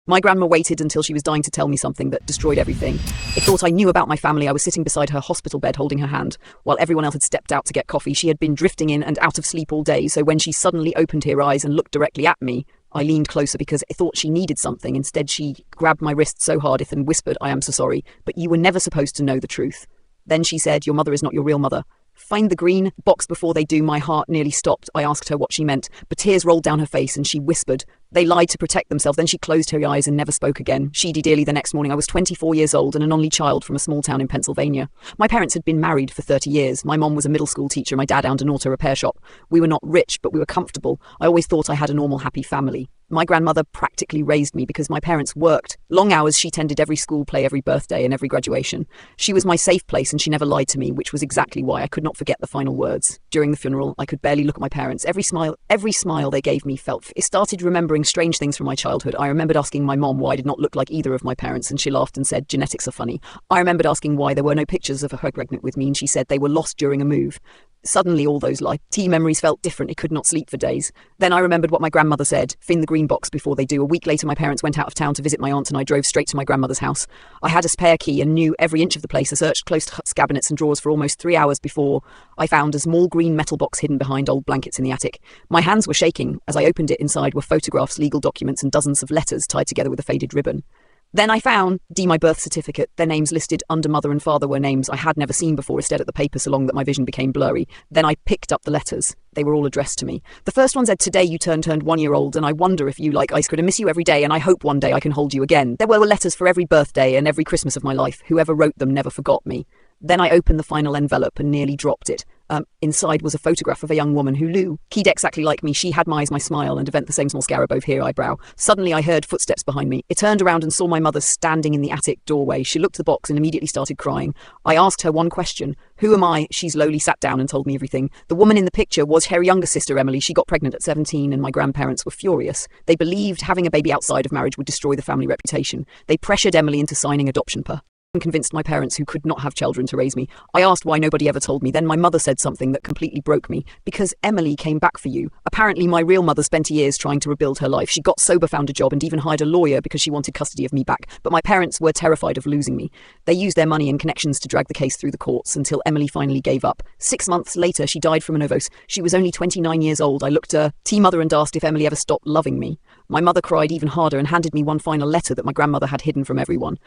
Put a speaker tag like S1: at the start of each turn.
S1: My grandma waited until she was dying to tell me something that destroyed everything. It thought I knew about my family. I was sitting beside her hospital bed holding her hand. While everyone else had stepped out to get coffee, she had been drifting in and out of sleep all day, so when she suddenly opened her eyes and looked directly at me, I leaned closer because I thought she needed something. Instead, she grabbed my wrist so hard and whispered, "I am so sorry, but you were never supposed to know the truth." Then she said, "Your mother is not your real mother. Find the green box before they do." My heart nearly stopped. I asked her what she meant, but tears rolled down her face and she whispered, "They lied to protect themselves." Then she closed her eyes and never spoke again. She died dearly the next morning. I was 24 years old and an only child from a small town in Pennsylvania. My parents had been married for 30 years. My mom was a middle school teacher. My dad owned an auto repair shop. We were not rich, but we were comfortable. I always thought I had a normal, happy family. My grandmother practically raised me because my parents worked long hours. She tended every school play, every birthday and every graduation. She was my safe place and she never lied to me, which was exactly why I could not forget the final words. During the funeral, I could barely look at my parents. Every smile they gave me felt. I started remembering strange things from my childhood. I remembered asking my mom why I did not look like either of my parents, and she laughed and said, "Genetics are funny." I remembered asking why there were no pictures of her pregnant with me, and she said they were lost during a move. Suddenly, all those tea memories felt different. I could not sleep for days. Then I remembered what my grandmother said, "Find the green box before they do." A week later, my parents went out of town to visit my aunt and I drove straight to my grandmother's house. I had a spare key and knew every inch of the place. I searched close to cabinets and drawers for almost 3 hours before I found a small green metal box hidden behind old blankets in the attic. My hands were shaking. As I opened it, inside were photographs, legal documents and dozens of letters tied together with a faded ribbon. Then I found my birth certificate. Their names listed under mother and father were names I had never seen before. I stared at the paper so long that my vision became blurry. Then I picked up the letters. They were all addressed to me. The first one said, "Today you turned 1 year old, and I wonder if you like ice cream. I miss you every day, and I hope one day I can hold you again." There were letters for every birthday and every Christmas of my life. Whoever wrote them never forgot me. Then I opened the final envelope and nearly dropped it. Inside was a photograph of a young woman who keyed exactly like me. She had my eyes, my smile, and the same small scarab over her eyebrow. Suddenly I heard footsteps behind me. I turned around and saw my mother standing in the attic doorway. She looked at the box and immediately started crying. I asked her one question: "Who am I?" She slowly sat down and told me everything. The woman in the picture was her younger sister, Emily. She got pregnant at 17 and my grandparents were furious. They believed having a baby outside of marriage would destroy the family reputation. They pressured Emily into signing adoption papers and convinced my parents, who could not have children, to raise me. I asked why nobody ever told me. Then my mother said something that completely broke me. "Because Emily came back for you." Apparently my real mother spent years trying to rebuild her life. She got sober, found a job and even hired a lawyer because she wanted custody of me back. But my parents were terrified of losing me. They used their money and connections to drag the case through the courts until Emily finally gave up. 6 months later she died from an overdose. She was only 29 years old. I looked at her mother and asked if Emily ever stopped loving me. My mother cried even harder and handed me one final letter that my grandmother had hidden from everyone.